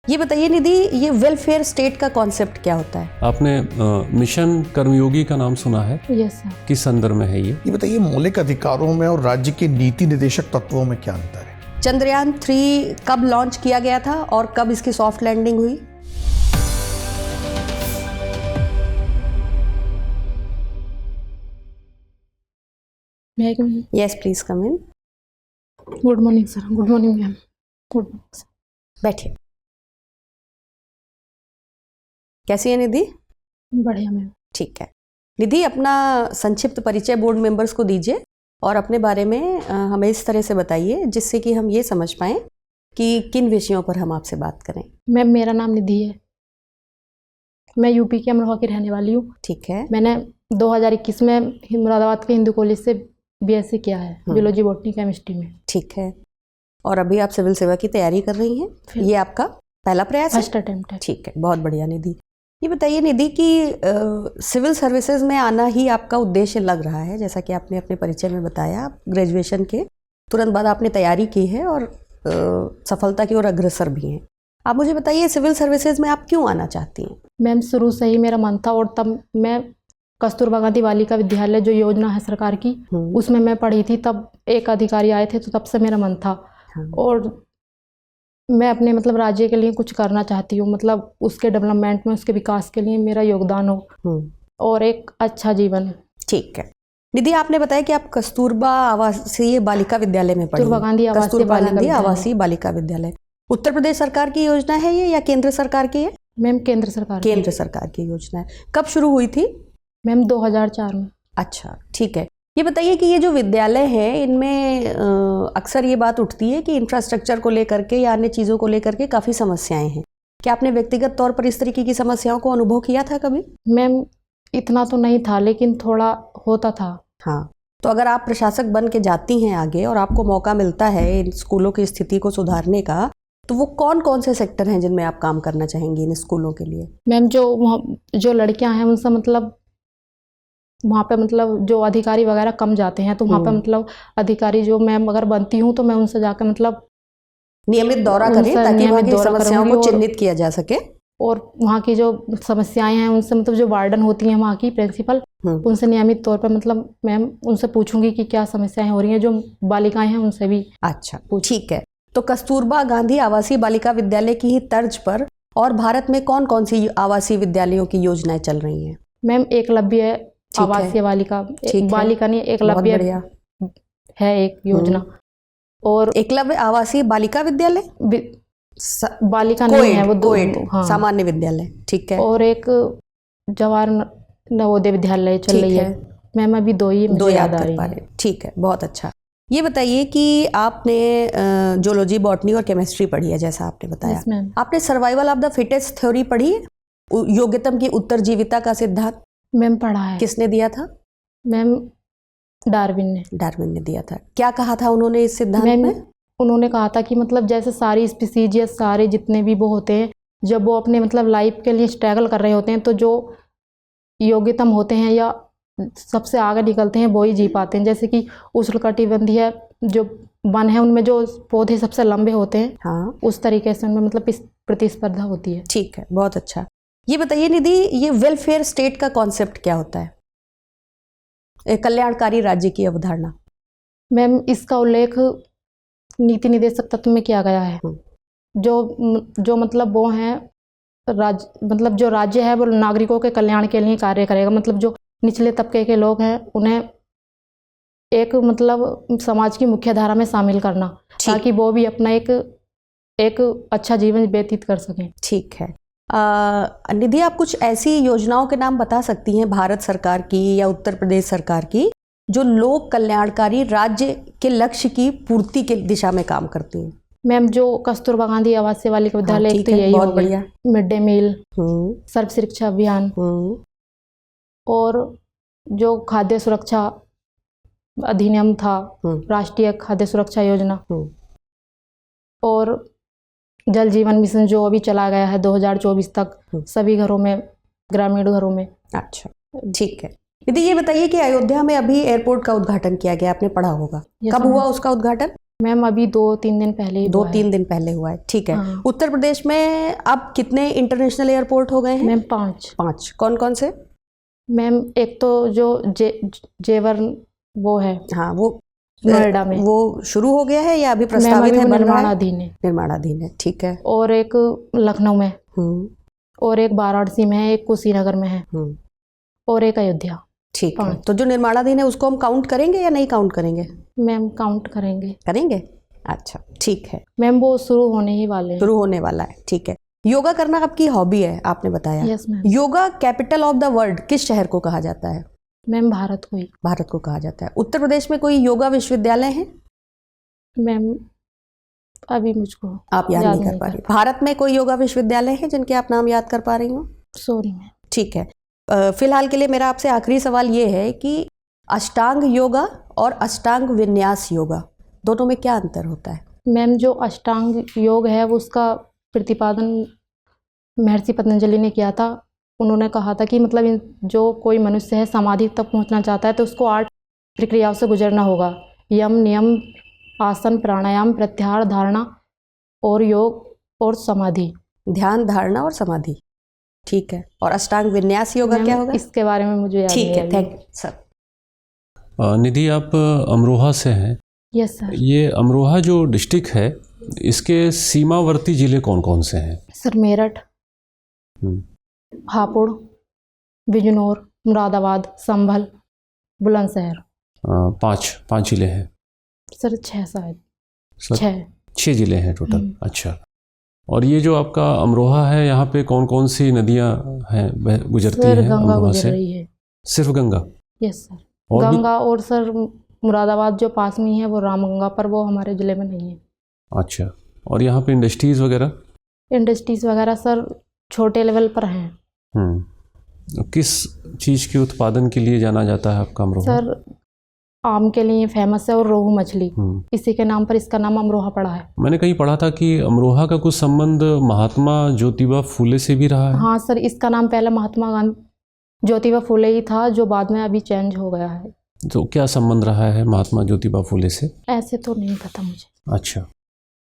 ये बताइए निधि, ये वेलफेयर स्टेट का कॉन्सेप्ट क्या होता है? आपने मिशन कर्मयोगी का नाम सुना है? Yes sir. किस संदर्भ में है ये? बताइए मौलिक अधिकारों में और राज्य के नीति निर्देशक तत्वों में क्या अंतर है? चंद्रयान 3 कब लॉन्च किया गया था और कब इसकी सॉफ्ट लैंडिंग हुई? Yes please come in. Good morning sir. Good morning ma'am. Good morning sir. बैठिए। कैसी है निधि? बढ़िया मैम। ठीक है निधि, अपना संक्षिप्त परिचय बोर्ड मेंबर्स को दीजिए और अपने बारे में हमें इस तरह से बताइए जिससे कि हम ये समझ पाएं कि किन विषयों पर हम आपसे बात करें। मैम मेरा नाम निधि है। मैं यूपी के अमरोहा की रहने वाली हूँ। ठीक है। मैंने 2021 में मुरादाबाद के हिंदू कॉलेज से बीएससी किया है बायोलॉजी बॉटनी केमिस्ट्री में। ठीक है। और अभी आप सिविल सेवा की तैयारी कर रही हैं? ये आपका पहला प्रयास है? फर्स्ट अटेम्प्ट है। ठीक है, बहुत बढ़िया निधि। ये बताइए निधि कि सिविल सर्विसेज में आना ही आपका उद्देश्य लग रहा है, जैसा कि आपने अपने परिचय में बताया। ग्रेजुएशन के तुरंत बाद आपने तैयारी की है और सफलता की ओर अग्रसर भी हैं। आप मुझे बताइए सिविल सर्विसेज में आप क्यों आना चाहती हैं? मैम शुरू से ही मेरा मन था और तब मैं कस्तूरबा गांधी बालिका विद्यालय जो योजना है सरकार की उसमें मैं पढ़ी थी। तब एक अधिकारी आए थे तो तब से मेरा मन था और मैं अपने मतलब राज्य के लिए कुछ करना चाहती हूँ, मतलब उसके डेवलपमेंट में, उसके विकास के लिए मेरा योगदान हो और एक अच्छा जीवन। ठीक है निधि, आपने बताया कि आप कस्तूरबा आवासीय बालिका विद्यालय में पढ़ी। कस्तूरबा गांधी आवासीय बालिका विद्यालय उत्तर प्रदेश सरकार की योजना है ये या केंद्र सरकार की है? मैम केंद्र सरकार की योजना है। कब शुरू हुई थी? मैम 2004 में। अच्छा ठीक है। ये बताइए कि ये जो विद्यालय है इनमें अक्सर ये बात उठती है कि इंफ्रास्ट्रक्चर को लेकर के या अन्य चीज़ों को लेकर के काफ़ी समस्याएं हैं। क्या आपने व्यक्तिगत तौर पर इस तरीके की समस्याओं को अनुभव किया था कभी? मैम इतना तो नहीं था लेकिन थोड़ा होता था। हाँ, तो अगर आप प्रशासक बन के जाती हैं आगे और आपको मौका मिलता है इन स्कूलों की स्थिति को सुधारने का, तो वो कौन कौन से सेक्टर हैं जिनमें आप काम करना चाहेंगी इन स्कूलों के लिए? मैम जो लड़कियां हैं उनसे मतलब वहाँ पे मतलब जो अधिकारी वगैरह कम जाते हैं तो वहाँ पे मतलब अधिकारी जो मैम अगर बनती हूँ तो मैं उनसे जाकर मतलब नियमित दौरा करें ताकि वहाँ की समस्याओं को चिन्हित किया जा सके और वहाँ की जो समस्याएं हैं उनसे मतलब जो वार्डन होती हैं वहाँ की प्रिंसिपल उनसे नियमित तौर पर मतलब मैम उनसे पूछूंगी कि क्या समस्याएं हो रही हैं, जो बालिकाएं हैं उनसे भी। अच्छा ठीक है। तो कस्तूरबा गांधी आवासीय बालिका विद्यालय की ही तर्ज पर और भारत में कौन कौन सी आवासीय विद्यालयों की योजनाएं चल रही हैं? मैम एकलव्य आवासीय बालिका नहीं एकलव्य है एक योजना, और एकलव्य आवासीय बालिका विद्यालय बालिका नहीं है वो दो सामान्य विद्यालय। ठीक है। और एक जवाहर नवोदय विद्यालय चल रही है। मैम अभी दो याद आ रही है। ठीक है, बहुत अच्छा। ये बताइए कि आपने जूलॉजी बॉटनी और केमिस्ट्री पढ़ी है जैसा आपने बताया। आपने survival of the fittest theory पढ़ी है? योग्यतम की उत्तरजीविता का सिद्धांत मैम पढ़ा है। किसने दिया था? मैम डार्विन ने दिया था। क्या कहा था उन्होंने इस सिद्धांत में? उन्होंने कहा था कि मतलब जैसे सारी स्पीसीज या सारे जितने भी वो होते हैं जब वो अपने मतलब लाइफ के लिए स्ट्रगल कर रहे होते हैं तो जो योग्यतम होते हैं या सबसे आगे निकलते हैं वो ही जी पाते हैं। जैसे कि उष्णकटिबंधीय जो वन है उनमें जो पौधे सबसे लंबे होते हैं, हाँ, उस तरीके से उनमें मतलब प्रतिस्पर्धा होती है। ठीक है, बहुत अच्छा। ये बताइए निधि, ये वेलफेयर स्टेट का कॉन्सेप्ट क्या होता है? कल्याणकारी राज्य की अवधारणा। मैम इसका उल्लेख नीति निर्देशक तत्व में किया गया है। जो मतलब वो हैं मतलब जो राज्य है वो नागरिकों के कल्याण के लिए कार्य करेगा। मतलब जो निचले तबके के लोग हैं उन्हें एक मतलब समाज की मुख्य धारा में शामिल करना ताकि वो भी अपना एक अच्छा जीवन व्यतीत कर सकें। ठीक है। निधि, आप कुछ ऐसी योजनाओं के नाम बता सकती हैं भारत सरकार की या उत्तर प्रदेश सरकार की जो लोक कल्याणकारी राज्य के लक्ष्य की पूर्ति के दिशा में काम करती हैं? मैम जो कस्तूरबा गांधी आवासीय बालिका विद्यालय तो यही बहुत बढ़िया। मिड डे मील, सर्व शिक्षा अभियान और जो खाद्य सुरक्षा अधिनियम था, राष्ट्रीय खाद्य सुरक्षा योजना, और जल जीवन मिशन जो अभी चला गया है 2024 तक सभी घरों में, ग्रामीण घरों में। अच्छा ठीक है। यदि ये बताइए कि अयोध्या में अभी एयरपोर्ट का उद्घाटन किया गया, आपने पढ़ा होगा, कब हुआ उसका उद्घाटन? मैम अभी 2-3 दिन पहले ही हुआ है। 2-3 दिन पहले हुआ है, ठीक है। हाँ। उत्तर प्रदेश में अब कितने इंटरनेशनल एयरपोर्ट हो गए हैं? मैम 5। 5 कौन कौन से? मैम एक तो जो जेवर वो है, हाँ वो नोएडा में, वो शुरू हो गया है या अभी मैम प्रस्तावित अभी है, बन रहा है? निर्माणाधीन है। निर्माणाधीन है, ठीक है। और एक लखनऊ में, और एक वाराणसी में है, एक कुशीनगर में है, और एक अयोध्या। ठीक है। 5। तो जो निर्माणाधीन है उसको हम काउंट करेंगे या नहीं काउंट करेंगे? मैम काउंट करेंगे। करेंगे, अच्छा ठीक है। मैम वो शुरू होने ही वाले हैं। शुरू होने वाला है, ठीक है। योगा करना आपकी हॉबी है, आपने बताया। Yes ma'am. Yoga capital of the world किस शहर को कहा जाता है? मैम भारत को ही। भारत को कहा जाता है। उत्तर प्रदेश में कोई योगा विश्वविद्यालय है? मैम अभी मुझको आप याद नहीं कर पा रही। भारत में कोई योगा विश्वविद्यालय है जिनके आप नाम याद कर पा रही हो? Sorry ma'am. ठीक है। फिलहाल के लिए मेरा आपसे आखिरी सवाल ये है कि अष्टांग योगा और अष्टांग विन्यास योगा दोनों में क्या अंतर होता है? मैम जो अष्टांग योग है वो उसका प्रतिपादन महर्षि पतंजलि ने किया था। उन्होंने कहा था कि मतलब जो कोई मनुष्य है समाधि तक पहुंचना चाहता है तो उसको 8 प्रक्रियाओं से गुजरना होगा। यम, नियम, आसन, प्राणायाम, प्रत्याहार, धारणा और योग और समाधि। ध्यान, धारणा और समाधि, ठीक है। और अष्टांग विन्यास योगा क्या होगा? इसके बारे में मुझे याद नहीं ठीक है, थैंक यू सर। निधि, आप अमरोहा से हैं। Yes sir. ये अमरोहा जो डिस्ट्रिक्ट है, इसके सीमावर्ती जिले कौन कौन से हैं? सर मेरठ, हापुड़, बिजनौर, मुरादाबाद, संभल, बुलंदशहर। 5 जिले हैं सर 6 शायद। सर 6 जिले हैं टोटल। अच्छा। और ये जो आपका अमरोहा है, यहाँ पे कौन कौन सी नदियाँ हैं गुजरती हैं गंगा अमरोहा गुजर से? रही है। सिर्फ गंगा? Yes sir. और गंगा और सर मुरादाबाद जो पास में ही है वो रामगंगा, पर वो हमारे ज़िले में नहीं है। अच्छा। और यहाँ पे इंडस्ट्रीज़ वगैरह? इंडस्ट्रीज़ वगैरह सर छोटे लेवल पर हैं। किस चीज़ के उत्पादन के लिए जाना जाता है आपका अमरोहा? सर आम के लिए फेमस है और रोहू मछली, इसी के नाम पर इसका नाम अमरोहा पड़ा है। मैंने कहीं पढ़ा था कि अमरोहा का कुछ संबंध महात्मा ज्योतिबा फूले से भी रहा है। हाँ सर, इसका नाम पहले महात्मा गांधी ज्योतिबा फूले ही था, जो बाद में अभी चेंज हो गया है। तो क्या संबंध रहा है महात्मा ज्योतिबा फूले से? ऐसे तो नहीं पता मुझे।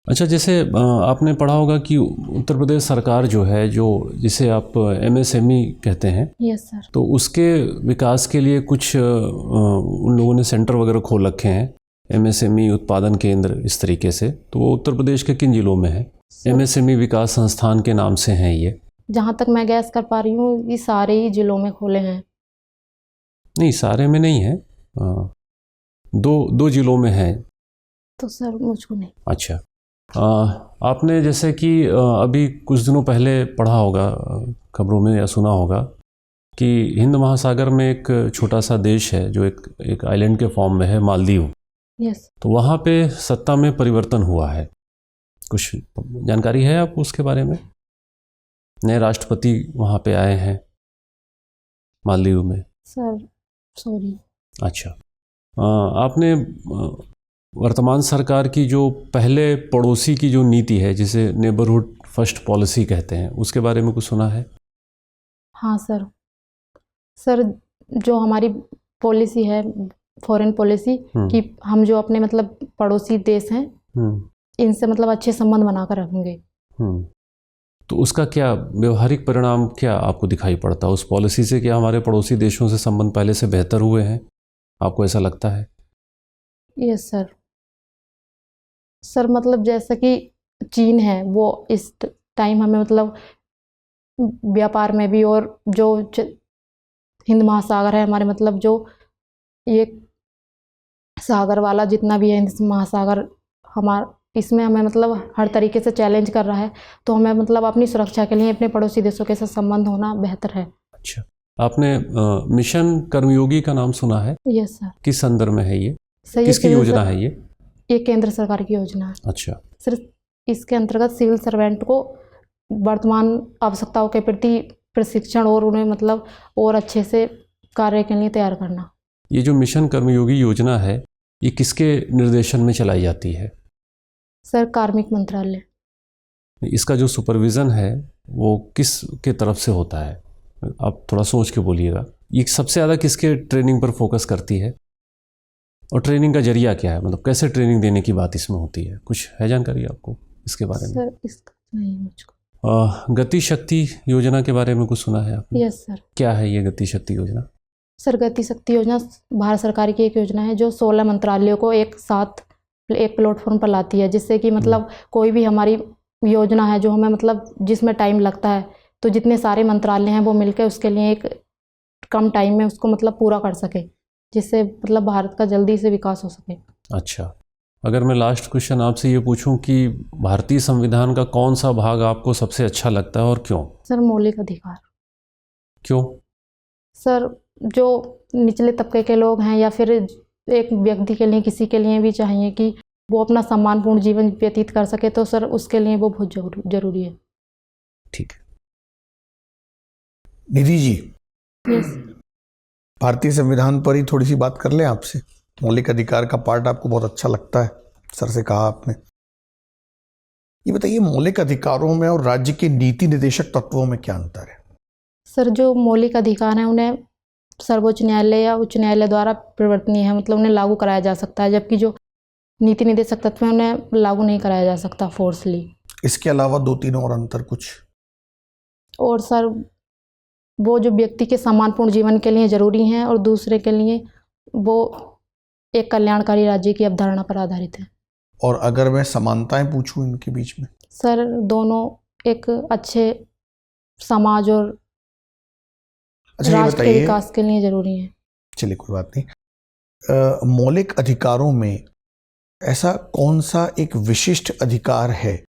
अच्छा, जैसे आपने पढ़ा होगा कि उत्तर प्रदेश सरकार जो है, जो जिसे आप MSME कहते हैं, यस सर, तो उसके विकास के लिए कुछ उन लोगों ने सेंटर वगैरह खोल रखे हैं, MSME उत्पादन केंद्र इस तरीके से। तो वो उत्तर प्रदेश के किन जिलों में है? MSME विकास संस्थान के नाम से हैं ये। जहाँ तक मैं गैस कर पा रही हूँ ये सारे ही जिलों में खोले हैं। नहीं, सारे में नहीं है, 2 जिलों में है। तो सर मुझको नहीं। अच्छा। आपने जैसे कि अभी कुछ दिनों पहले पढ़ा होगा खबरों में या सुना होगा कि हिंद महासागर में एक छोटा सा देश है जो एक आइलैंड के फॉर्म में है, मालदीव। यस। तो वहाँ पे सत्ता में परिवर्तन हुआ है। कुछ जानकारी है आपको उसके बारे में? नए राष्ट्रपति वहाँ पे आए हैं मालदीव में। Sir sorry. अच्छा। आपने वर्तमान सरकार की जो पहले पड़ोसी की जो नीति है, जिसे नेबरहुड फर्स्ट पॉलिसी कहते हैं, उसके बारे में कुछ सुना है? हाँ सर। सर जो हमारी पॉलिसी है फॉरेन पॉलिसी कि हम जो अपने मतलब पड़ोसी देश हैं इनसे मतलब अच्छे संबंध बनाकर रखेंगे। तो उसका क्या व्यवहारिक परिणाम क्या आपको दिखाई पड़ता है उस पॉलिसी से? क्या हमारे पड़ोसी देशों से संबंध पहले से बेहतर हुए हैं? आपको ऐसा लगता है? Yes sir. सर मतलब जैसा कि चीन है वो इस टाइम हमें मतलब व्यापार में भी, और जो हिंद महासागर है हमारे मतलब जो ये सागर वाला जितना भी है हिंद महासागर हमारा, इसमें हमें मतलब हर तरीके से चैलेंज कर रहा है। तो हमें मतलब अपनी सुरक्षा के लिए अपने पड़ोसी देशों के साथ संबंध होना बेहतर है। अच्छा। आपने मिशन कर्मयोगी का नाम सुना है? Yes sir. किस संदर्भ में है ये? सर किसकी योजना है ये? ये केंद्र सरकार की योजना है। अच्छा। सर इसके अंतर्गत सिविल सर्वेंट को वर्तमान आवश्यकताओं के प्रति प्रशिक्षण और उन्हें मतलब और अच्छे से कार्य के लिए तैयार करना। ये जो मिशन कर्मयोगी योजना है ये किसके निर्देशन में चलाई जाती है? सर कार्मिक मंत्रालय। इसका जो सुपरविज़न है वो किस के तरफ से होता है? आप थोड़ा सोच के बोलिएगा। ये सबसे ज़्यादा किसके ट्रेनिंग पर फोकस करती है? और ट्रेनिंग का जरिया क्या है, मतलब कैसे ट्रेनिंग देने की बात इसमें होती है, कुछ है जानकारी आपको इसके बारे में? सर इसका नहीं मुझको। गति शक्ति योजना के बारे में कुछ सुना है आपने? Yes sir. क्या है ये गति शक्ति योजना? सर गति शक्ति योजना भारत सरकार की एक योजना है जो 16 मंत्रालयों को एक साथ एक प्लेटफॉर्म पर लाती है, जिससे कि मतलब कोई भी हमारी योजना है जो हमें मतलब जिसमें टाइम लगता है, तो जितने सारे मंत्रालय हैं वो मिलकर उसके लिए एक कम टाइम में उसको मतलब पूरा कर सके, जिससे मतलब भारत का जल्दी से विकास हो सके। अच्छा, अगर मैं लास्ट क्वेश्चन आपसे ये पूछूं कि भारतीय संविधान का कौन सा भाग आपको सबसे अच्छा लगता है और क्यों? सर मौलिक अधिकार। क्यों? सर जो निचले तबके के लोग हैं या फिर एक व्यक्ति के लिए किसी के लिए भी चाहिए कि वो अपना सम्मानपूर्ण जीवन व्यतीत कर सके, तो सर उसके लिए वो बहुत जरूरी है। ठीक है। निधि जी, यस। भारतीय संविधान पर ही थोड़ी सी बात कर लें आपसे। मौलिक अधिकार का पार्ट आपको बहुत अच्छा लगता है, सर से कहा आपने। ये बताइए, मौलिक अधिकारों में और राज्य के नीति निर्देशक तत्वों में क्या अंतर है? सर जो मौलिक अधिकार हैं उन्हें सर्वोच्च न्यायालय या उच्च न्यायालय द्वारा परिवर्तनीय है, मतलब उन्हें लागू कराया जा सकता है, जबकि जो नीति निर्देशक तत्व हैं उन्हें लागू नहीं कराया जा सकता फोर्सली। इसके अलावा 2-3 और अंतर कुछ? और सर वो जो व्यक्ति के सम्मानपूर्ण जीवन के लिए जरूरी हैं और दूसरे के लिए वो एक कल्याणकारी राज्य की अवधारणा पर आधारित है। और अगर मैं समानताएं पूछूं इनके बीच में? सर दोनों एक अच्छे समाज और राष्ट्र के विकास के लिए जरूरी है। चलिए कोई बात नहीं। मौलिक अधिकारों में ऐसा कौन सा एक विशिष्ट अधिकार है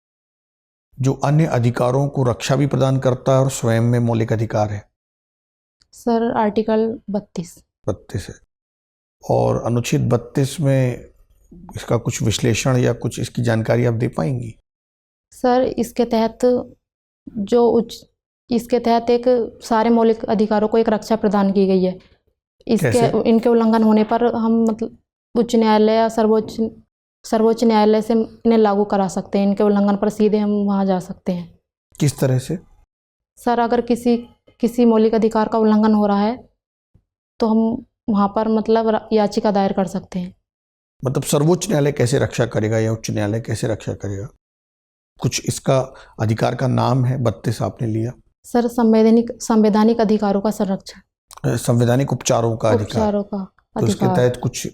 जो अन्य अधिकारों को रक्षा भी प्रदान करता है और स्वयं में मौलिक अधिकार है? सर आर्टिकल 32 है। और अनुच्छेद 32 में इसका कुछ विश्लेषण या कुछ इसकी जानकारी आप दे पाएंगी? सर इसके तहत एक सारे मौलिक अधिकारों को एक रक्षा प्रदान की गई है। इनके उल्लंघन होने पर हम मतलब उच्च न्यायालय या सर्वोच्च न्यायालय से इन्हें लागू करा सकते हैं। इनके उल्लंघन पर सीधे हम वहाँ जा सकते हैं। किस तरह से? सर अगर किसी मौलिक अधिकार का उल्लंघन हो रहा है तो हम वहाँ पर मतलब याचिका दायर कर सकते हैं। मतलब सर्वोच्च न्यायालय कैसे रक्षा करेगा या उच्च न्यायालय कैसे रक्षा करेगा? कुछ इसका अधिकार का नाम है? 32 आपने लिया। सर संवैधानिक अधिकारों का संरक्षण, संवैधानिक उपचारों का अधिकार। तो इसके तहत कुछ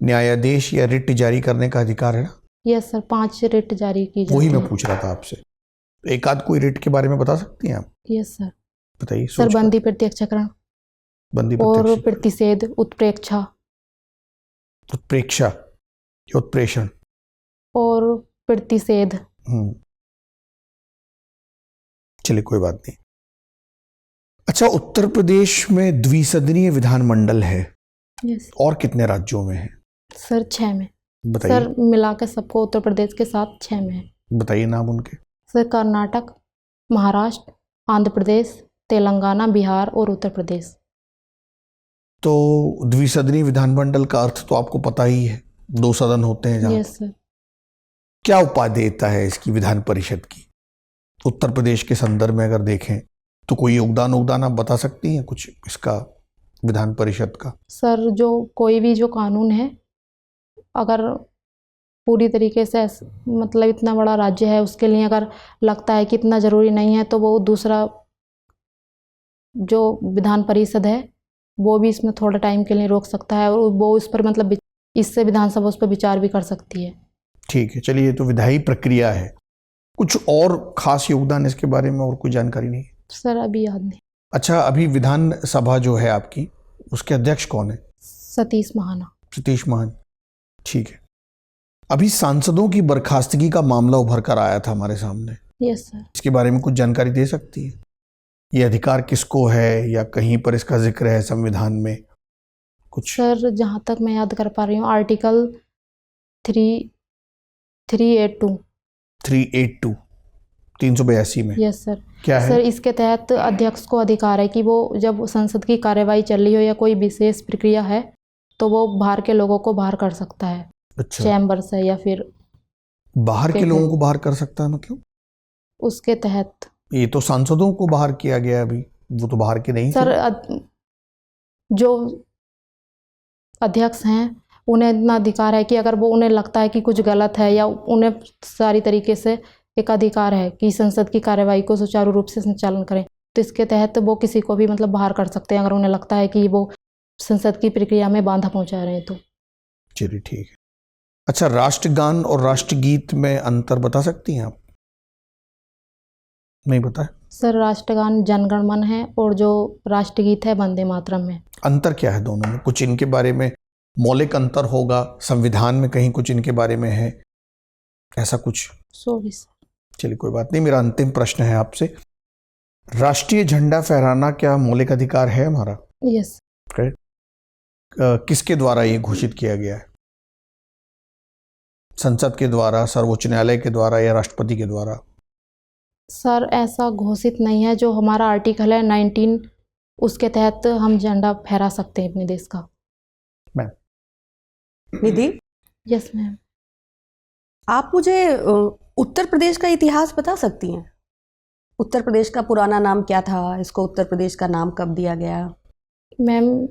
न्यायादेश या रिट जारी करने का अधिकार है ना? यस सर, 5 रिट जारी की जाती है। वही मैं पूछ रहा था आपसे। एक आध कोई रिट के बारे में बता सकती हैं आप? Yes sir. बताइए। सर बंदी प्रत्यक्षकरण और प्रतिषेध, उत्प्रेक्षा या उत्प्रेषण और प्रतिषेध। चलिए कोई बात नहीं। अच्छा, उत्तर प्रदेश में द्विसदनीय विधानमंडल है। यस। और कितने राज्यों में है? सर 6 में। बताइए। सर मिला के सबको उत्तर प्रदेश के साथ 6 में है। बताइए नाम उनके। सर कर्नाटक, महाराष्ट्र, आंध्र प्रदेश, तेलंगाना, बिहार और उत्तर प्रदेश। तो द्विसदनीय विधानमंडल का अर्थ तो आपको पता ही है, 2 सदन होते हैं जहाँ। Yes sir. क्या उपादेयता है इसकी विधान परिषद की उत्तर प्रदेश के संदर्भ में अगर देखें तो? कोई योगदान आप बता सकती हैं कुछ इसका, विधान परिषद का? सर जो कोई भी जो कानून है, अगर पूरी तरीके से मतलब इतना बड़ा राज्य है उसके लिए अगर लगता है कि इतना ज़रूरी नहीं है तो वो दूसरा जो विधान परिषद है वो भी इसमें थोड़ा टाइम के लिए रोक सकता है और वो उस पर मतलब इससे विधानसभा उस पर विचार भी कर सकती है। ठीक है, चलिए, ये तो विधायी प्रक्रिया है। कुछ और खास योगदान इसके बारे में और कोई जानकारी नहीं? सर अभी याद नहीं। अच्छा, अभी विधानसभा जो है आपकी, उसके अध्यक्ष कौन है? सतीश महाना। ठीक है। अभी सांसदों की बर्खास्तगी का मामला उभर कर आया था हमारे सामने। Yes sir. इसके बारे में कुछ जानकारी दे सकती है? ये अधिकार किसको है या कहीं पर इसका जिक्र है संविधान में कुछ? सर जहाँ तक मैं याद कर पा रही हूँ आर्टिकल 382 में। Yes sir. क्या है? सर इसके तहत अध्यक्ष को अधिकार है कि वो जब संसद की कार्यवाही चल रही हो या कोई विशेष प्रक्रिया है तो वो बाहर के लोगों को बाहर कर सकता है। अच्छा। चैम्बर से या फिर बाहर के लोगों को बाहर कर सकता है, मतलब उसके तहत? ये तो सांसदों को बाहर किया गया, अभी वो तो बाहर के नहीं सर जो अध्यक्ष हैं उन्हें इतना अधिकार है कि अगर वो उन्हें लगता है कि कुछ गलत है या उन्हें सारी तरीके से एक अधिकार है कि संसद की कार्यवाही को सुचारू रूप से संचालन करें, तो इसके तहत वो किसी को भी मतलब बाहर कर सकते हैं अगर उन्हें लगता है कि वो संसद की प्रक्रिया में बाधा पहुंचा रहे हैं तो। चलिए ठीक है। अच्छा, राष्ट्रगान और राष्ट्रगीत में अंतर बता सकती हैं आप? नहीं पता है सर, राष्ट्रगान जनगण मन है और जो राष्ट्रगीत है वंदे मातरम है। अंतर क्या है दोनों में? कुछ इनके बारे में मौलिक अंतर होगा, संविधान में कहीं कुछ इनके बारे में है, ऐसा कुछ? Sorry sir. चलिए कोई बात नहीं। मेरा अंतिम प्रश्न है आपसे, राष्ट्रीय झंडा फहराना क्या मौलिक अधिकार है हमारा? यस। किसके द्वारा ये घोषित किया गया है? संसद के द्वारा, सर्वोच्च न्यायालय के द्वारा या राष्ट्रपति के द्वारा? सर, ऐसा घोषित नहीं है। जो हमारा आर्टिकल है 19, उसके तहत हम झंडा फहरा सकते हैं अपने देश का। मैम। निधि, यस मैम। आप मुझे उत्तर प्रदेश का इतिहास बता सकती हैं? उत्तर प्रदेश का पुराना नाम क्या था? इसको उत्तर प्रदेश का नाम कब दिया गया? मैम,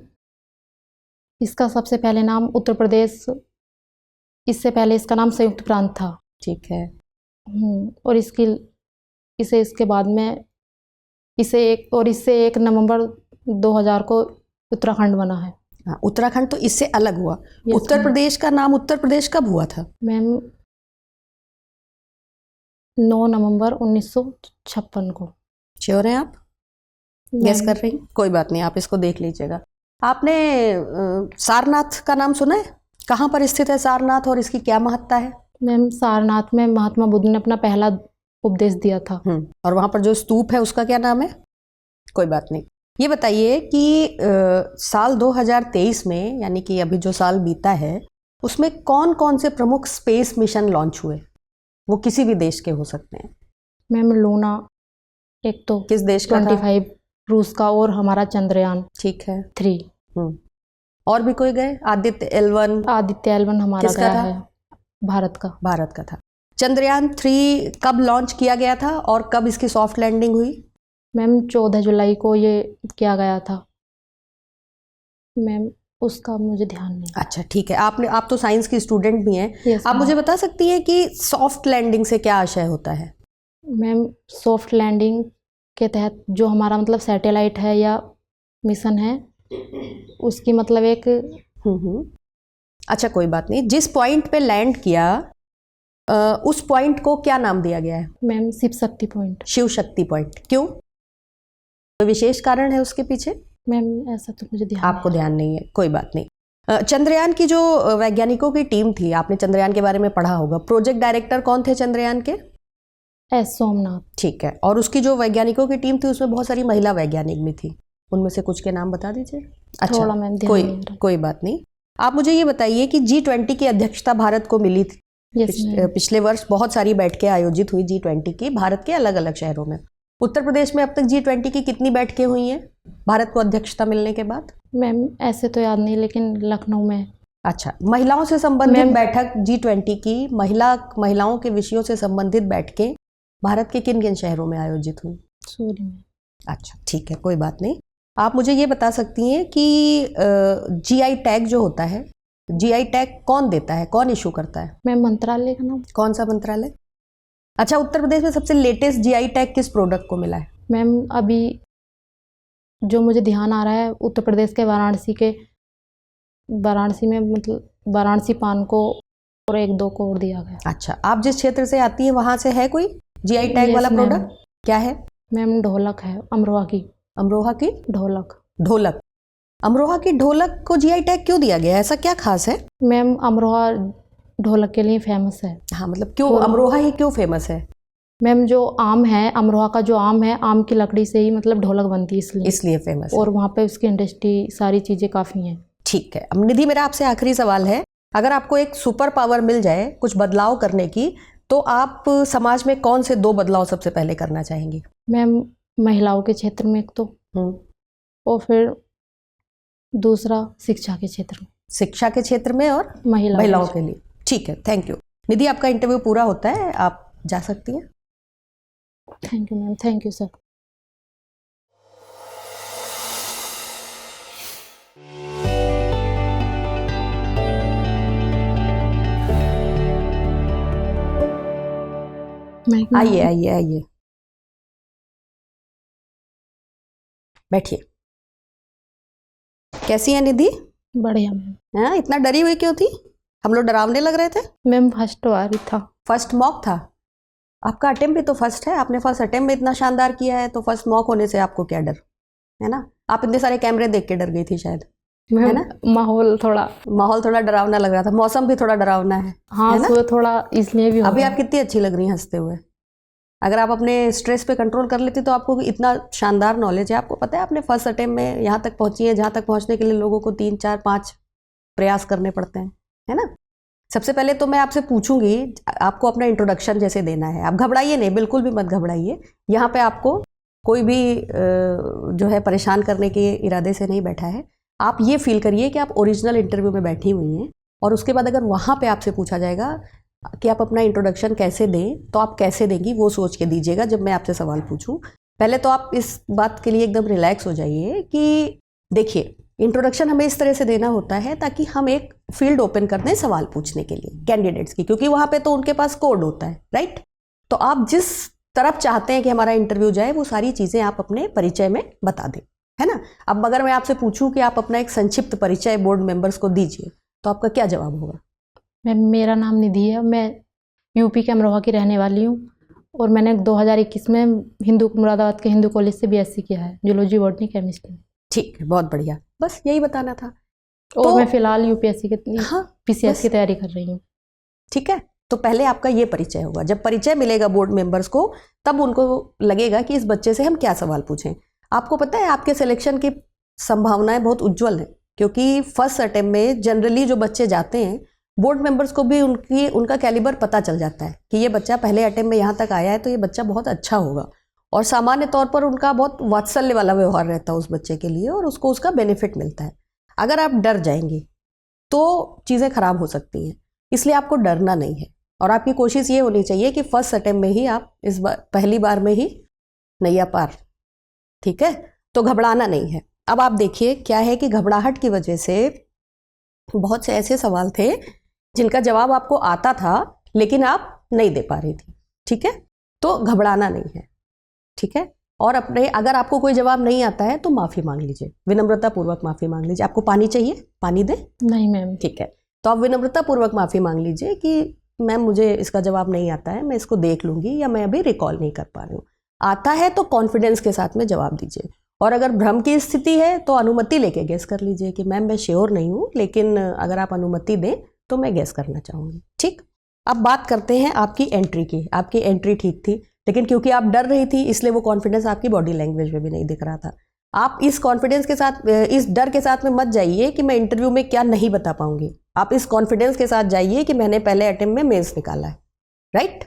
इसका सबसे पहले नाम उत्तर प्रदेश, इससे पहले इसका नाम संयुक्त प्रांत था। ठीक है। और इसके बाद में इससे 1 नवंबर 2000 को उत्तराखंड बना है। हाँ, उत्तराखंड तो इससे अलग हुआ। Yes, उत्तर मैम। प्रदेश का नाम उत्तर प्रदेश कब हुआ था? मैम 9 नवंबर 1956 को। श्योर हैं आप? गेस मैम, कर रही हैं? कोई बात नहीं, आप इसको देख लीजिएगा। आपने सारनाथ का नाम सुना है? कहाँ पर स्थित है सारनाथ और इसकी क्या महत्ता है? मैम, सारनाथ में महात्मा बुद्ध ने अपना पहला उपदेश दिया था। और वहाँ पर जो स्तूप है उसका क्या नाम है? कोई बात नहीं। ये बताइए कि साल 2023 में, यानी कि अभी जो साल बीता है, उसमें कौन कौन से प्रमुख स्पेस मिशन लॉन्च हुए? वो किसी भी देश के हो सकते हैं। मैम, लूना एक तो किस देश का था? 25 रूस का, और हमारा चंद्रयान ठीक है। 3। और भी कोई गए? आदित्य L1? आदित्य L1 हमारा किसका गया था? है, भारत का। भारत का था। चंद्रयान 3 कब लॉन्च किया गया था और कब इसकी सॉफ्ट लैंडिंग हुई? मैम 14 जुलाई को ये किया गया था। मैम, उसका मुझे ध्यान नहीं। अच्छा ठीक है। आप तो साइंस की स्टूडेंट भी हैं। Yes, आप मैम। मुझे बता सकती हैं कि सॉफ्ट लैंडिंग से क्या आशय होता है? मैम, सॉफ्ट लैंडिंग के तहत जो हमारा मतलब सैटेलाइट है या मिशन है, उसकी मतलब एक अच्छा कोई बात नहीं। जिस पॉइंट पे लैंड किया उस पॉइंट को क्या नाम दिया गया है? Ma'am, Shiv Shakti point. Shiv Shakti point. क्यों? कोई विशेष कारण है उसके पीछे? मैम, ऐसा तो मुझे ध्यान आपको ध्यान नहीं है, कोई बात नहीं। चंद्रयान की जो वैज्ञानिकों की टीम थी, आपने चंद्रयान के बारे में पढ़ा होगा। प्रोजेक्ट डायरेक्टर कौन थे चंद्रयान के? एस सोमनाथ। ठीक है। और उसकी जो वैज्ञानिकों की टीम थी उसमें बहुत सारी महिला वैज्ञानिक भी थी। उनमें से कुछ के नाम बता दीजिए। अच्छा, थोड़ा मैम ध्यान नहीं आ रहा। कोई बात नहीं। आप मुझे ये बताइए कि G20 की अध्यक्षता भारत को मिली थी। Yes ma'am. पिछले वर्ष बहुत सारी बैठकें आयोजित हुई G20 की, भारत के अलग अलग शहरों में। उत्तर प्रदेश में अब तक G20 की कितनी बैठकें हुई हैं भारत को अध्यक्षता मिलने के बाद? मैम, ऐसे तो याद नहीं, लेकिन लखनऊ में। अच्छा, महिलाओं से संबंधित मैम, बैठक G20 की, महिलाओं के विषयों से संबंधित बैठकें भारत के किन किन शहरों में आयोजित हुई? Sorry ma'am. अच्छा ठीक है, कोई बात नहीं। आप मुझे ये बता सकती हैं कि GI टैग जो होता है, GI टैग कौन देता है, कौन इशू करता है? मैम, मंत्रालय का नाम। कौन सा मंत्रालय? अच्छा, उत्तर प्रदेश में सबसे लेटेस्ट GI टैग किस प्रोडक्ट को मिला है? मैम, अभी जो मुझे ध्यान आ रहा है, उत्तर प्रदेश के वाराणसी में मतलब वाराणसी पान को और 1-2 को और दिया गया। अच्छा, आप जिस क्षेत्र से आती हैं वहाँ से है कोई GI टैग वाला मैम। प्रोडक्ट? क्या है? मैम, ढोलक है, अमरोहा की। अमरोहा की ढोलक। अमरोहा की ढोलक को GI टैग क्यों दिया गया है? ऐसा क्या खास है? मैम, अमरोहा ढोलक के लिए फेमस है। हाँ, मतलब क्यों अमरोहा ही क्यों फेमस है? मैम, जो आम है, अमरोहा का जो आम है, आम की लकड़ी से ही मतलब ढोलक बनती है, इसलिए फेमस है। और वहाँ पे उसकी इंडस्ट्री सारी चीज़ें काफ़ी हैं। ठीक है। अब निधि, मेरा आपसे आखिरी सवाल है, अगर आपको एक सुपर पावर मिल जाए कुछ बदलाव करने की, तो आप समाज में कौन से 2 बदलाव सबसे पहले करना चाहेंगी? मैम, महिलाओं के क्षेत्र में एक तो, और फिर दूसरा शिक्षा के क्षेत्र में। शिक्षा के क्षेत्र में और महिलाओं के लिए। ठीक है, थैंक यू। निधि, आपका इंटरव्यू पूरा होता है, आप जा सकती हैं। Thank you ma'am. Thank you sir. आइए आइए आइए, बैठिए। कैसी है निधि? बढ़िया मैम। हाँ, इतना डरी हुई क्यों थी? हम लोग डरावने लग रहे थे? मैम फर्स्ट बार ही था। फर्स्ट मॉक था आपका? अटेम्प्ट भी तो फर्स्ट है, आपने फर्स्ट अटेम्प्ट में इतना शानदार किया है, तो फर्स्ट मॉक होने से आपको क्या डर है ना? आप इतने सारे कैमरे देख के डर गई थी शायद, है ना? माहौल थोड़ा डरावना लग रहा था, मौसम भी थोड़ा डरावना है। हाँ, है ना? सुबह थोड़ा इसलिए भी अभी आप कितनी अच्छी लग रही हैं हंसते हुए। अगर आप अपने स्ट्रेस पे कंट्रोल कर लेती तो आपको इतना शानदार नॉलेज है। आपको पता है आपने फर्स्ट अटेम्प्ट में यहाँ तक पहुंची है जहाँ तक पहुंचने के लिए लोगों को 3, 4, 5 प्रयास करने पड़ते हैं, है ना? सबसे पहले तो मैं आपसे पूछूंगी, आपको अपना इंट्रोडक्शन जैसे देना है। आप घबराइए नहीं, बिल्कुल भी मत घबराइए। यहाँ पे आपको कोई भी जो है परेशान करने के इरादे से नहीं बैठा है। आप ये फील करिए कि आप ओरिजिनल इंटरव्यू में बैठी हुई हैं, और उसके बाद अगर वहाँ पे आपसे पूछा जाएगा कि आप अपना इंट्रोडक्शन कैसे दें, तो आप कैसे देंगी वो सोच के दीजिएगा जब मैं आपसे सवाल पूछूं। पहले तो आप इस बात के लिए एकदम रिलैक्स हो जाइए कि देखिए, इंट्रोडक्शन हमें इस तरह से देना होता है ताकि हम एक फील्ड ओपन कर दें सवाल पूछने के लिए कैंडिडेट्स की, क्योंकि वहाँ पे तो उनके पास कोड होता है, राइट? तो आप जिस तरफ चाहते हैं कि हमारा इंटरव्यू जाए वो सारी चीज़ें आप अपने परिचय में बता दें, है ना? अब अगर मैं आपसे पूछूं कि आप अपना एक संक्षिप्त परिचय बोर्ड मेंबर्स को दीजिए, तो आपका क्या जवाब होगा? मेरा नाम निधि है, मैं यूपी के अमरोहा की रहने वाली हूँ, और मैंने 2021 में मुरादाबाद के हिंदू कॉलेज से बीएससी किया है, जूलॉजी बॉटनी केमिस्ट्री। ठीक है, बहुत बढ़िया, बस यही बताना था। और तो मैं फिलहाल यूपीएससी के पीसीएस की तैयारी कर रही हूँ। ठीक है, तो पहले आपका ये परिचय होगा। जब परिचय मिलेगा बोर्ड मेंबर्स को, तब उनको लगेगा कि इस बच्चे से हम क्या सवाल पूछें। आपको पता है आपके सिलेक्शन की संभावनाएं बहुत उज्जवल हैं, क्योंकि फर्स्ट अटेम्प्ट में जनरली जो बच्चे जाते हैं, बोर्ड मेंबर्स को भी उनका कैलिबर पता चल जाता है कि ये बच्चा पहले अटेम्प्ट में यहाँ तक आया है तो ये बच्चा बहुत अच्छा होगा, और सामान्य तौर पर उनका बहुत वात्सल्य वाला व्यवहार रहता है उस बच्चे के लिए, और उसको उसका बेनिफिट मिलता है। अगर आप डर जाएंगे तो चीज़ें खराब हो सकती हैं, इसलिए आपको डरना नहीं है, और आपकी कोशिश ये होनी चाहिए कि फर्स्ट अटेम्प्ट में ही आप इस बार पहली बार में ही नैया पार। ठीक है, तो घबराना नहीं है। अब आप देखिए क्या है कि घबराहट की वजह से बहुत से ऐसे सवाल थे जिनका जवाब आपको आता था लेकिन आप नहीं दे पा रही थी। ठीक है, तो घबराना नहीं है। ठीक है, और अपने अगर आपको कोई जवाब नहीं आता है तो माफ़ी मांग लीजिए, विनम्रता पूर्वक माफ़ी मांग लीजिए। आपको पानी चाहिए? पानी दें? नहीं मैम। ठीक है, तो आप विनम्रता पूर्वक माफ़ी मांग लीजिए कि मैम मुझे इसका जवाब नहीं आता है, मैं इसको देख लूँगी, या मैं अभी रिकॉल नहीं कर पा रही हूँ। आता है तो कॉन्फिडेंस के साथ में जवाब दीजिए, और अगर भ्रम की स्थिति है तो अनुमति लेके गेस कर लीजिए कि मैम मैं श्योर नहीं हूँ, लेकिन अगर आप अनुमति दें तो मैं गेस करना चाहूँगी। ठीक, अब बात करते हैं आपकी एंट्री की। आपकी एंट्री ठीक थी, लेकिन क्योंकि आप डर रही थी इसलिए वो कॉन्फिडेंस आपकी बॉडी लैंग्वेज में भी नहीं दिख रहा था। आप इस कॉन्फिडेंस के साथ, इस डर के साथ में मत जाइए कि मैं इंटरव्यू में क्या नहीं बता पाऊंगी। आप इस कॉन्फिडेंस के साथ जाइए कि मैंने पहले अटेम्प्ट में मेंस निकाला है, राइट?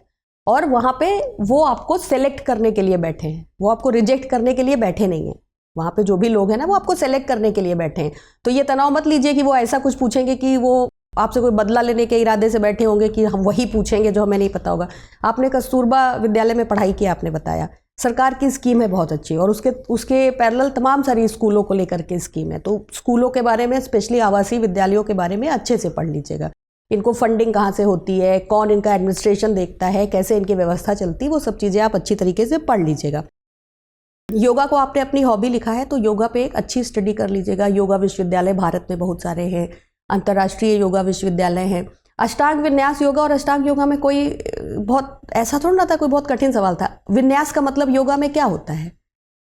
और वहाँ पे वो आपको सेलेक्ट करने के लिए बैठे हैं, वो आपको रिजेक्ट करने के लिए बैठे नहीं हैं। वहाँ पे जो भी लोग हैं ना, वो आपको सेलेक्ट करने के लिए बैठे हैं। तो ये तनाव मत लीजिए कि वो ऐसा कुछ पूछेंगे कि वो आपसे कोई बदला लेने के इरादे से बैठे होंगे कि हम वही पूछेंगे जो हमें नहीं पता होगा। आपने कस्तूरबा विद्यालय में पढ़ाई की, आपने बताया सरकार की स्कीम है बहुत अच्छी, और उसके पैरेलल तमाम सारी स्कूलों को लेकर के स्कीम है। तो स्कूलों के बारे में, स्पेशली आवासीय विद्यालयों के बारे में अच्छे से पढ़ लीजिएगा। इनको फंडिंग कहाँ से होती है, कौन इनका एडमिनिस्ट्रेशन देखता है, कैसे इनकी व्यवस्था चलती है, वो सब चीज़ें आप अच्छी तरीके से पढ़ लीजिएगा। योगा को आपने अपनी हॉबी लिखा है तो योगा पे एक अच्छी स्टडी कर लीजिएगा। योगा विश्वविद्यालय भारत में बहुत सारे हैं, अंतर्राष्ट्रीय योगा विश्वविद्यालय हैं। अष्टांग विन्यास योगा और अष्टांग योगा में कोई बहुत ऐसा थोड़ा ना था, कोई बहुत कठिन सवाल था। विन्यास का मतलब योगा में क्या होता है?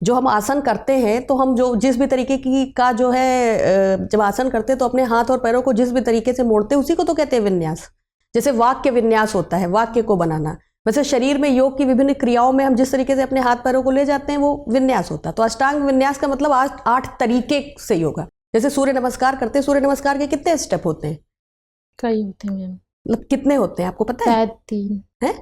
जो हम आसन करते हैं तो हम जो जिस भी तरीके की का जो है जब आसन करते हैं तो अपने हाथ और पैरों को जिस भी तरीके से मोड़ते हैं उसी को तो कहते हैं विन्यास। जैसे वाक्य विन्यास होता है, वाक्य को बनाना, वैसे शरीर में योग की विभिन्न क्रियाओं में हम जिस तरीके से अपने हाथ पैरों को ले जाते हैं वो विन्यास होता है। तो अष्टांग विन्यास का मतलब 8 तरीके से योगा। जैसे सूर्य नमस्कार करते हैं, सूर्य नमस्कार के कितने स्टेप होते हैं? कई होते हैं, मतलब कितने होते हैं आपको पता है? 3 हैं?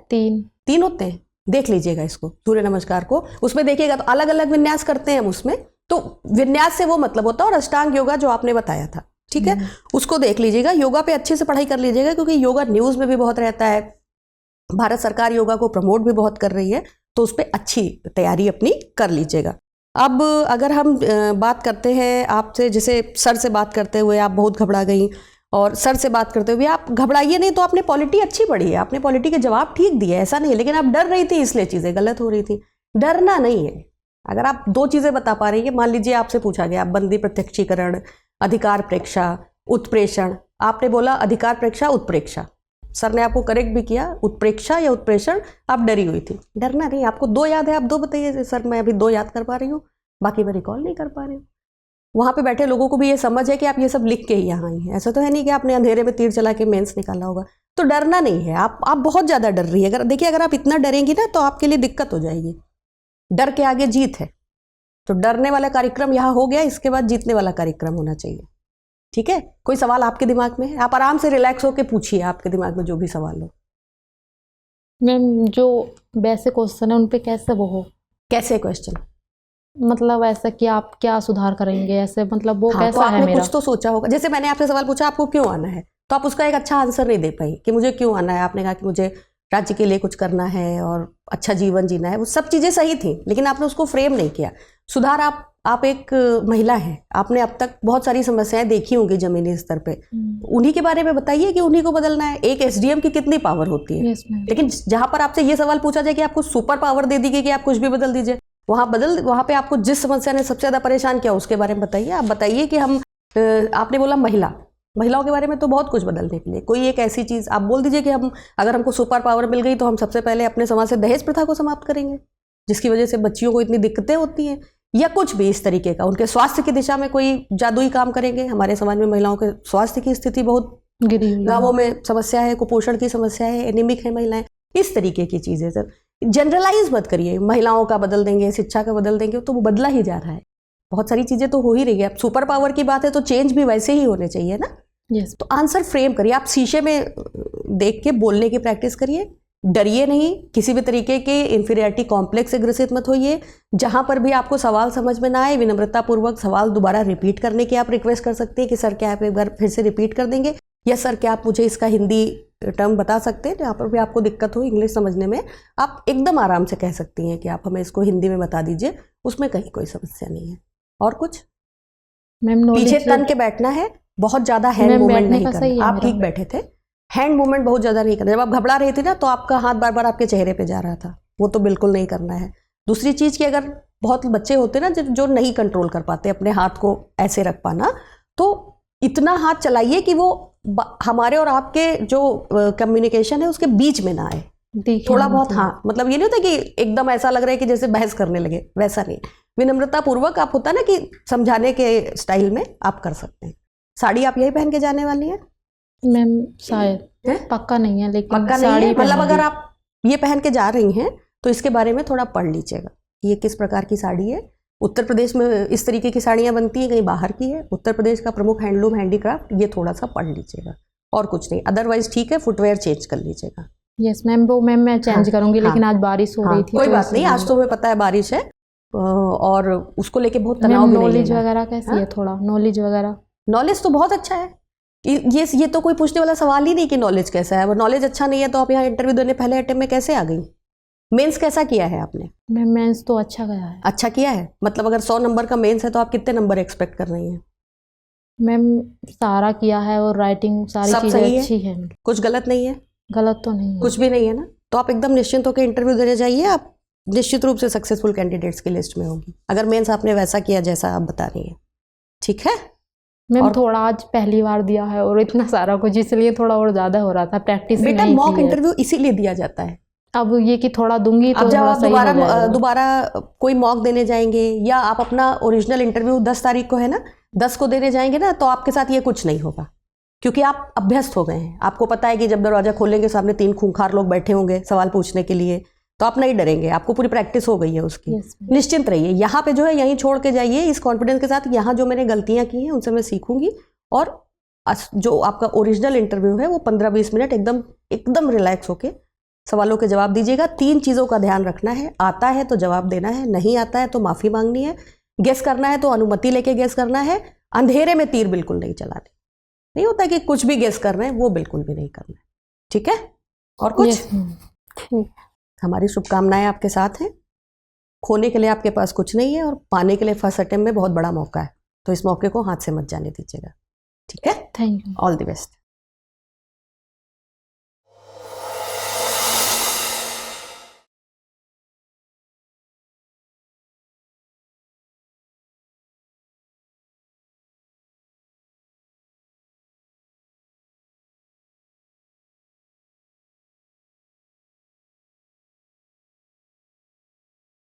3 होते हैं। देख लीजिएगा इसको, सूर्य नमस्कार को, उसमें देखिएगा तो अलग अलग विन्यास करते हैं हम उसमें। तो विन्यास से वो मतलब होता है, और अष्टांग योगा जो आपने बताया था, ठीक है, उसको देख लीजिएगा। योगा पे अच्छे से पढ़ाई कर लीजिएगा, क्योंकि योगा न्यूज़ में भी बहुत रहता है। भारत सरकार योगा को प्रमोट भी बहुत कर रही है, तो उस पर अच्छी तैयारी अपनी कर लीजिएगा। अब अगर हम बात करते हैं आपसे, जैसे सर से बात करते हुए आप बहुत घबरा गई और सर से बात करते हुए आप घबराइए नहीं। तो आपने पॉलिटी अच्छी पढ़ी है, आपने पॉलिटी के जवाब ठीक दिए, ऐसा नहीं है, लेकिन आप डर रही थी इसलिए चीज़ें गलत हो रही थी। डरना नहीं है। अगर आप 2 चीज़ें बता पा रही है, मान लीजिए आपसे पूछा गया बंदी प्रत्यक्षीकरण, अधिकार प्रेक्षा, उत्प्रेषण, आपने बोला अधिकार प्रेक्षा उत्प्रेक्षा, सर ने आपको करेक्ट भी किया, उत्प्रेक्षा या उत्प्रेषण, आप डरी हुई थी। डरना नहीं। आपको 2 याद है, आप 2 बताइए। सर मैं अभी 2 याद कर पा रही हूँ, बाकी मैं रिकॉल नहीं कर पा रही हूँ। वहाँ पे बैठे लोगों को भी ये समझ है कि आप ये सब लिख के ही यहाँ आई हैं। ऐसा तो है नहीं कि आपने अंधेरे में तीर चला के मेंस निकाला होगा। तो डरना नहीं है। आप बहुत ज़्यादा डर रही है। अगर देखिए, अगर आप इतना डरेंगी ना तो आपके लिए दिक्कत हो जाएगी। डर के आगे जीत है। तो डरने वाला कार्यक्रम यहाँ हो गया, इसके बाद जीतने वाला कार्यक्रम होना चाहिए। ठीक है। कोई सवाल आपके दिमाग में है? आप आराम से रिलैक्स होकर पूछिए, आपके दिमाग में जो भी सवाल हो। मैम जो वैसे क्वेश्चन है उन पे कैसे वो हो? कैसे क्वेश्चन? मतलब ऐसा कि आप क्या सुधार करेंगे, ऐसे मतलब वो हाँ, कैसा तो आपने है मेरा? कुछ तो सोचा होगा। जैसे मैंने आपसे सवाल पूछा आपको क्यों आना है, तो आप उसका एक अच्छा आंसर नहीं दे पाई कि मुझे क्यों आना है। आपने कहा कि मुझे राज्य के लिए कुछ करना है और अच्छा जीवन जीना है। वो सब चीज़ें सही थी, लेकिन आपने उसको फ्रेम नहीं किया। सुधार आप एक महिला हैं, आपने अब तक बहुत सारी समस्याएं देखी होंगी जमीनी स्तर पे। उन्हीं के बारे में बताइए कि उन्हीं को बदलना है। एक एसडीएम की कितनी पावर होती है। लेकिन जहां पर आपसे ये सवाल पूछा जाए कि आपको सुपर पावर दे दी गई कि आप कुछ भी बदल दीजिए, वहां पे आपको जिस समस्या ने सबसे ज्यादा परेशान किया उसके बारे में बताइए। आप बताइए कि हम आपने बोला महिलाओं के बारे में तो बहुत कुछ बदलने के लिए कोई एक ऐसी चीज़ आप बोल दीजिए कि हम अगर हमको सुपर पावर मिल गई तो हम सबसे पहले अपने समाज से दहेज प्रथा को समाप्त करेंगे, जिसकी वजह से बच्चियों को इतनी दिक्कतें होती हैं, या कुछ भी इस तरीके का। उनके स्वास्थ्य की दिशा में कोई जादुई काम करेंगे। हमारे समाज में महिलाओं के स्वास्थ्य की स्थिति बहुत गिरी हुई है। गाँवों में समस्या है, कुपोषण की समस्या है, एनीमिक है महिलाएं, इस तरीके की चीज़ें। सर जनरलाइज मत करिए, महिलाओं का बदल देंगे, शिक्षा का बदल देंगे, तो वो बदला ही जा रहा है। बहुत सारी चीज़ें तो हो ही रही है। अब सुपर पावर की बात है तो चेंज भी वैसे ही होने चाहिए ना। यस। तो आंसर फ्रेम करिए। आप शीशे में देख के बोलने की प्रैक्टिस करिए। डरिए नहीं, किसी भी तरीके के इन्फीरियरिटी कॉम्प्लेक्स से ग्रसित मत होइए। जहां पर भी आपको सवाल समझ में ना आए, विनम्रतापूर्वक सवाल दोबारा रिपीट करने की आप रिक्वेस्ट कर सकते हैं कि सर क्या आप एक बार फिर से रिपीट कर देंगे, या सर क्या आप मुझे इसका हिंदी टर्म बता सकते हैं। जहाँ पर भी आपको दिक्कत हो इंग्लिश समझने में, आप एकदम आराम से कह सकती हैं कि आप हमें इसको हिंदी में बता दीजिए, उसमें कहीं कोई समस्या नहीं है। और कुछ मैम पीछे तन के बैठना है, बहुत ज़्यादा हैंड मूवमेंट नहीं करना। आप ठीक बैठे थे, हैंड मूवमेंट बहुत ज़्यादा नहीं करना। जब आप घबरा रही थी ना तो आपका हाथ बार बार आपके चेहरे पे जा रहा था, वो तो बिल्कुल नहीं करना है। दूसरी चीज़ कि अगर बहुत बच्चे होते ना जो नहीं कंट्रोल कर पाते अपने हाथ को ऐसे रख पाना, तो इतना हाथ चलाइए कि वो हमारे और आपके जो कम्युनिकेशन है उसके बीच में ना आए। थोड़ा बहुत, हाँ, मतलब ये नहीं होता कि एकदम ऐसा लग रहा है कि जैसे बहस करने लगे, वैसा नहीं। विनम्रतापूर्वक आप होता ना कि समझाने के स्टाइल में आप कर सकते हैं। साड़ी आप यही पहन के जाने वाली है? मैम शायद पक्का नहीं है, लेकिन पक्का नहीं है। मतलब अगर आप ये पहन के जा रही हैं तो इसके बारे में थोड़ा पढ़ लीजिएगा, ये किस प्रकार की साड़ी है। उत्तर प्रदेश में इस तरीके की साड़ियाँ बनती हैं, कहीं बाहर की है। उत्तर प्रदेश का प्रमुख हैंडलूम हैंडीक्राफ्ट, ये थोड़ा सा पढ़ लीजिएगा, और कुछ नहीं। अदरवाइज ठीक है, फुटवेयर चेंज कर लीजिएगा। यस मैम, वो मैम मैं चेंज करूंगी, लेकिन आज बारिश हो रही थी। कोई बात नहीं, आज तो हमें पता है बारिश है और उसको लेके बहुत तनाव भी नहीं है। नॉलेज वगैरह कैसी है? थोड़ा नॉलेज वगैरह। नॉलेज तो बहुत अच्छा है। ये तो कोई पूछने वाला सवाल ही नहीं कि नॉलेज कैसा है। और नॉलेज अच्छा नहीं है तो आप यहाँ इंटरव्यू देने पहले अटेम्प्ट में कैसे आ गई? मेंस कैसा किया है आपने? मैम मेंस तो अच्छा गया है। अच्छा किया है, मतलब अगर 100 नंबर का मेंस है तो आप कितने नंबर एक्सपेक्ट कर रही हैं? मैम सारा किया है और राइटिंग सारी चीज़ें अच्छी है। कुछ गलत नहीं है? गलत तो नहीं है, कुछ भी नहीं है ना। तो आप एकदम निश्चिंत होकर इंटरव्यू देने जाइए, आप निश्चित रूप से सक्सेसफुल कैंडिडेट्स की लिस्ट में होगी, अगर मेंस आपने वैसा किया जैसा आप बता रही हैं। ठीक है मैम? थोड़ा आज पहली बार दिया है और इतना सारा कुछ, इसलिए थोड़ा और ज़्यादा हो रहा था, प्रैक्टिस नहीं की है। बेटा मॉक इंटरव्यू इसीलिए दिया जाता है। अब ये कि थोड़ा दूंगी तो जब आप दोबारा कोई मॉक देने जाएंगे, या आप अपना ओरिजिनल इंटरव्यू 10 तारीख को है ना, 10 को देने जाएंगे ना, तो आपके साथ ये कुछ नहीं होगा, क्योंकि आप अभ्यस्त हो गए हैं। आपको पता है कि जब दरवाजा खोलेंगे सामने 3 खूंखार लोग बैठे होंगे सवाल पूछने के लिए, तो आप नहीं डरेंगे, आपको पूरी प्रैक्टिस हो गई है उसकी। निश्चिंत रहिए। यहाँ पे जो है यहीं छोड़ के जाइए इस कॉन्फिडेंस के साथ, यहाँ जो मैंने गलतियाँ की हैं उनसे मैं सीखूंगी, और जो आपका ओरिजिनल इंटरव्यू है वो 15-20 मिनट एकदम रिलैक्स होके सवालों के जवाब दीजिएगा। 3 चीज़ों का ध्यान रखना है, आता है तो जवाब देना है, नहीं आता है तो माफ़ी मांगनी है, गेस करना है तो अनुमति लेके गेस करना है, अंधेरे में तीर बिल्कुल नहीं चलाने। नहीं होता कि कुछ भी गेस कर रहे हैं, वो बिल्कुल भी नहीं करना है। ठीक है? और कुछ? हमारी शुभकामनाएं आपके साथ हैं। खोने के लिए आपके पास कुछ नहीं है और पाने के लिए फर्स्ट अटेम्प्ट में बहुत बड़ा मौका है, तो इस मौके को हाथ से मत जाने दीजिएगा। ठीक है, thank you. All the best.